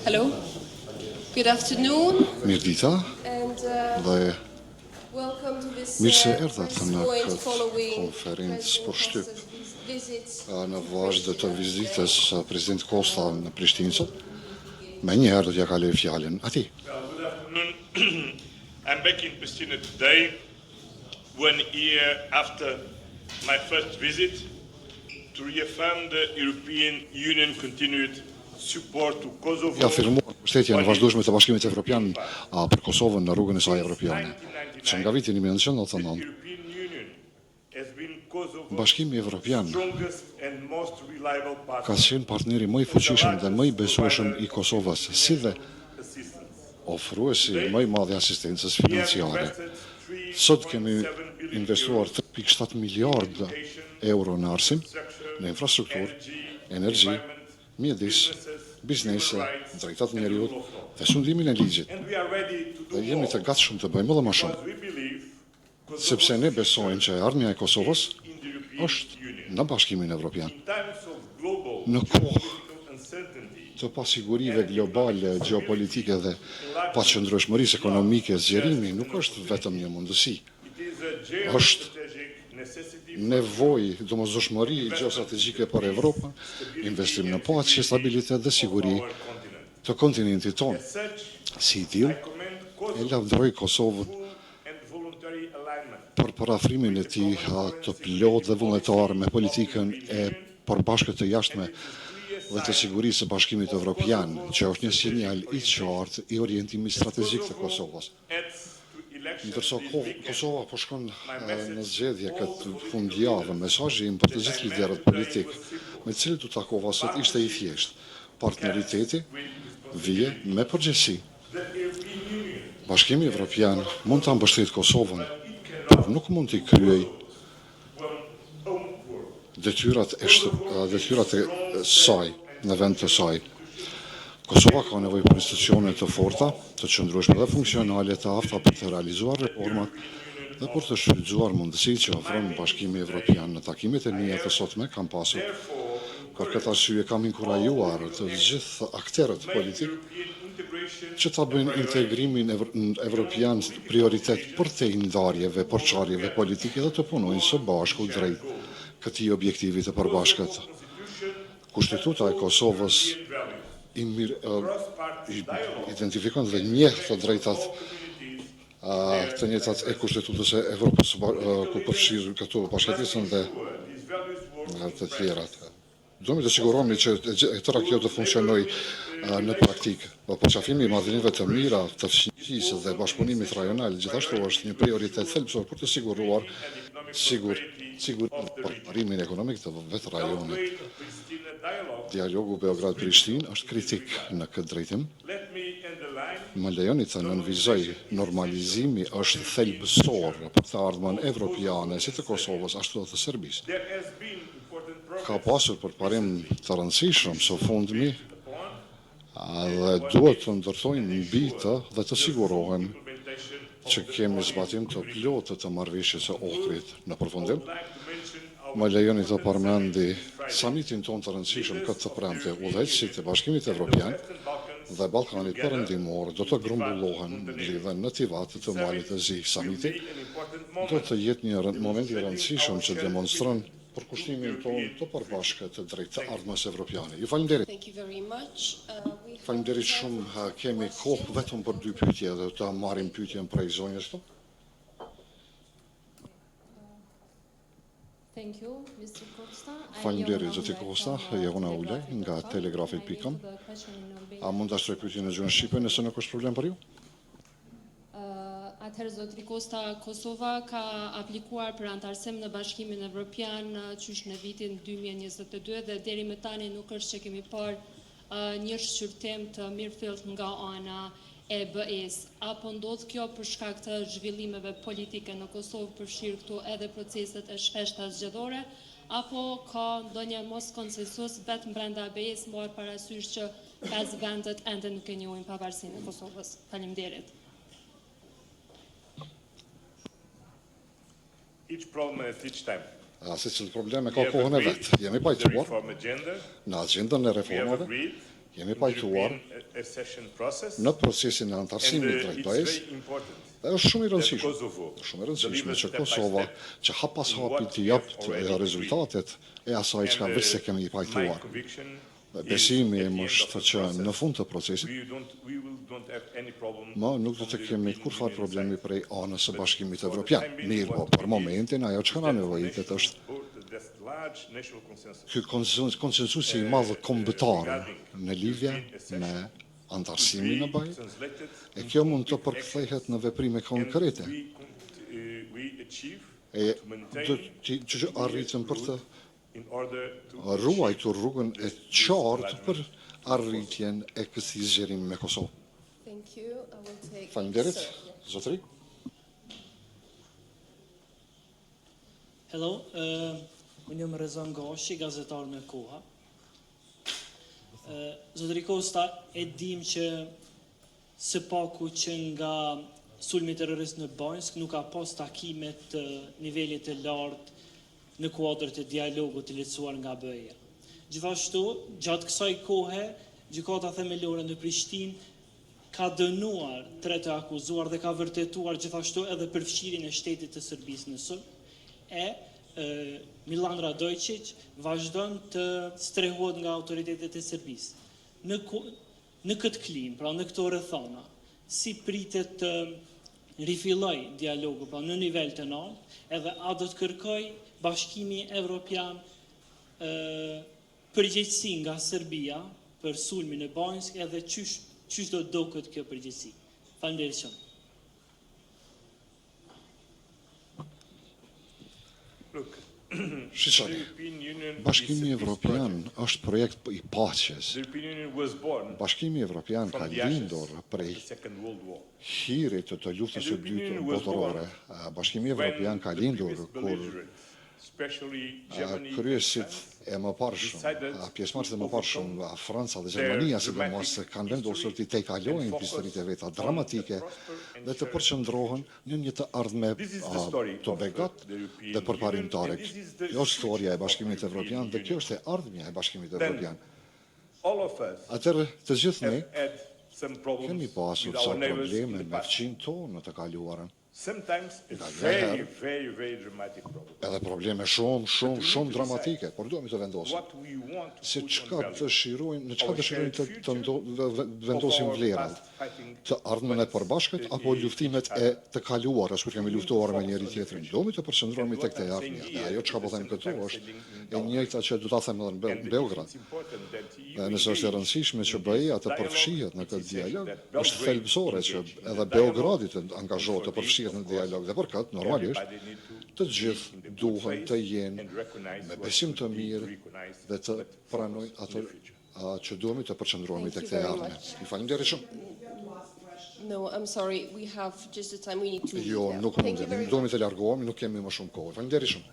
Hello. Good afternoon. Mirdita And dhe welcome to this mirë se erdhat press në point këtë following konferencë për shtyp visit në vazhdim të vizitës President Costa në Prishtinë. Me njëherë do t'ja kaloj fjalën atij. Good afternoon. I'm back in Pristina today, 1 year after my first visit, to reaffirm the European Union continued support to Kosovo. Ja afirmuar mbështetjen e vazhdueshme të Bashkimit Evropian për Kosovën në rrugën e saj evropiane. Që nga viti 1999, European Union has been Kosovo's Bashkimi Evropian strongest and most reliable ka partner. qenë partneri më i fuqishëm dhe më i besueshëm i Kosovës, si dhe ofruesi më i madh i asistencës financiare. Sot kemi investuar 3.7 miliardë euro në arsim, në infrastrukturë, energji, mjedis, biznese, drejtat e njerëzit dhe sundimin e ligjit. And we are ready to Dhe do jemi të more, gatshëm të bëjmë edhe më shumë, because we believe Kosovo sepse ne besojmë që ardhmja e Kosovës in the European është Union. në Bashkimin Evropian. In times of global Në kohë political uncertainty, të pasigurive globale, geopolitike dhe paqëndrueshmërisë ekonomike, zgjerimi nuk është vetëm një mundësi. it is a Është geostrategic necessity nevojë, domosdoshmëri gjeostrategjike për Evropën, investim në paqe, stabilitet dhe siguri for our continent. të kontinentit tonë. As such, Si i I tillë, commend e Kosovo's lavdëroj Kosovën full and voluntary alignment për parafrimin e tij të plot dhe vullnetar me politikën e përbashkët të jashtme dhe të sigurisë së Bashkimit Evropian, që është një sinjal i qartë i orientimit strategjik të Kosovës. adds to elections Ndërsa this weekend. Kosova po shkon në zgjedhje këtë fundjavë, mesazhi im për të gjithë liderët politik, me të cilët u takova sot ishte i thjeshtë. Partneriteti vije me përgjegjësi. The European Union Bashkimi Evropian mund ta mbështetë Kosovën, por nuk mund t'i kryej detyrat e saj në vend të saj. Kosova ka nevojë për institucione të forta, të qëndrueshme dhe funksionale të afta për të realizuar reformat dhe për të shfrytzuar mundësitë që ofron Bashkimi Evropian. Në takimet e mia të sotme kam pasur për këtë arsye kam inkurajuar të gjithë aktorët politik që ta bëjnë integrimin evropian prioritet për te ndarjeve, përçarjeve politike dhe të punojnë së bashku drejt këtij objektivi të përbashkët. Kushtetuta e Kosovës identifikon dhe njeh të drejtat të njëjtat e kushtetutës e Evropës ku përfshirë këtu bashkëtisën dhe të tjerat. Duhemi të sigurohemi që tëra kjo të funksionojë në praktikë. Përqafimi i marrëdhënieve të mira, të fshinjisë dhe bashkëpunimit rajonal gjithashtu është një prioritet thelbësor për të siguruar sigurinë dhe përparimin ekonomik të vetë rajonit. Pristina dialogue, Dialogu Beograd-Prishtinë është kritik në këtë drejtim. let me underline Më lejoni të nënvizoj, normalizimi është thelbësor për të ardhmen evropiane si të Kosovës ashtu dhe të Serbisë. there has been important progress Ka pasur përparim të rëndësishëm së fundmi upon dhe duhet të ndërtojmë mbi të dhe të sigurohem implementation of që kemi zbatim të plotë të marrëveshjes së Ohrid. Në përfundim, like to mention our më lejoni të përmendi samitin ton të rëndësishëm këtë të premte, udhëheqësit e Bashkimit Evropian Western Balkans dhe Ballkanit Perëndimor do të grumbullohen në lidhjen në Tivat të Malit të Zi. Samiti an important do moment të jetë një moment i rëndësishëm që demonstron përkushtimin tonë të përbashkët të drejtë të ardhmës evropiane. Ju falenderit. Thank you very much. We Falenderit shumë, kemi kohë vetëm për 2 pyetje dhe të marrim pyetjen prej zonjës këtu. Thank you, Mr. Costa. Faleminderit, zoti Costa, Jona Ulej nga telegrafi.com. A mund ta shtroj pyetjen në gjuhën shqipe nëse nuk është problem për ju? Atëherë, zotri Costa, Kosova ka aplikuar për antarësim në Bashkimin Evropian qysh në vitin 2022 dhe deri më tani nuk është që kemi parë një shqyrtim të mirëfillt nga ana e BE-s. Apo ndodh kjo për shkak të zhvillimeve politike në Kosovë, përfshirë këtu edhe proceset e shpeshta zgjedhore, apo ka ndonjë mos konsensus vetëm brenda BE-s, marrë parasysh që 5 vendet ende nuk e njohin pavarësinë e Kosovës. Faleminderit. each problem at each time. Se cilë probleme ka kohën e vetë. Jemi pajtuar Reform agenda, në agendën e we have reformave. agreed Jemi in the pajtuar European accession process, në procesin e and antarësimit it's drejt bëjës, very important dhe është shumë i that rëndësishme. Kosovo Shumë i rëndësishme delivers që step by Kosova, step që hap pas in hapi what të we jap have të already rezultatet e asaj që And, veç se kemi i my pajtuar. conviction Dhe is besimi at the im end of është the që process, në fund të procesit, we don't have any problem ma nuk do from të the kemi European kur far Union problemi side. prej anës së But Bashkimit for the Evropian. time being, Mirë po, what për we need momentin ajo që na that nevojitet national- është or that large national consensus ky konsensusi i madh kombëtar në lidhje me antarësimin në BE, translated e kjo into mund të concrete përkthehet në veprime actions, konkrete. and we achieve E to maintain do që arritëm për të in order to ruajtur rrugën e qartë për arritjen e këtij zgjerimi me Kosovë. Thank you. I will take. Faleminderit, Sir, zotëri. Hello, unë jam Rezan Gashi, gazetar në Koha. Zotëri Kosta, e dim që së paku që nga sulmi terrorist në Banjsk nuk ka pas takimet të nivelit të lartë në kuadër të dialogut të lehtësuar nga BE-ja. Gjithashtu, gjatë kësaj kohe, gjykata themelore në Prishtinë ka dënuar 3 të akuzuar dhe ka vërtetuar gjithashtu edhe përfshirjen e shtetit të Serbisë në sulm. Milan Radojčić vazhdon të strehohet nga autoritetet e Serbisë. Në këtë klim, pra në këto rrethana, si pritet të rifilloj dialogu, pra në nivel të lartë, edhe a do të kërkoj Bashkimi Evropian përgjegjësi nga Serbia për sulmin e Banjsk edhe çysh do duket kjo përgjegjësi. Faleminderit shumë. look. Shiçoni, European Union Bashkimi is a peace Evropian project. është projekt i paqes. The European Union was born Bashkimi Evropian ka from the ashes lindur of prej the Second World War. hirit të luftës së dytë botërore. Bashkimi Evropian ka lindur kur kryesit e mëparshëm, pjesëmarrësit e mëparshëm, Franca dhe Gjermania sidomos kanë vendosur të tejkalojnë historitë e veta dramatike dhe të përqendrohen në një të ardhme të begat dhe përparimtare. Kjo është historia e Bashkimit Evropian dhe kjo është e ardhmja e Bashkimit Evropian. All of us Atëherë të gjithë ne have had some problems kemi pasur with ca our neighbors in probleme the me past. fqinjtë tonë në të kaluarën. Sometimes a Yeah. very dramatic problem. Edhe probleme shumë dramatike, por duhemi të vendosim. What we want to Se put çka on value. dëshirojnë, në çka Our dëshirojnë të shared vendosim of our vlerat, past fighting të ardhmen e përbashkët apo luftimet e të kaluara, kur kemi luftuar me njëri tjetrin. Duhemi të përqendrohemi tek të ardhmja. Dhe ajo çka po them këtu është e njëjta që do ta them edhe në Beograd. It's important that you Dhe nëse është e rëndësishme që BE-ja të përfshihet në këtë dialog, është thelbësore që edhe Belgrade Beogradi të angazhohet të përfshihet në dialog dhe për këtë normalisht everybody need të to gjithë in the good duhen faith të jenë and recognize me what besim të should be mirë recognized, dhe të but pranojnë atë in the future. që duhemi të përqendrohemi tek Thank të you very ardhmja. much. Ju falenderoj shumë. No, I'm sorry. We have just the time. We need to. leave Jo, now. nuk Thank you mundem. very Duhemi të largohemi, nuk kemi më shumë kohë. Falenderoj shumë.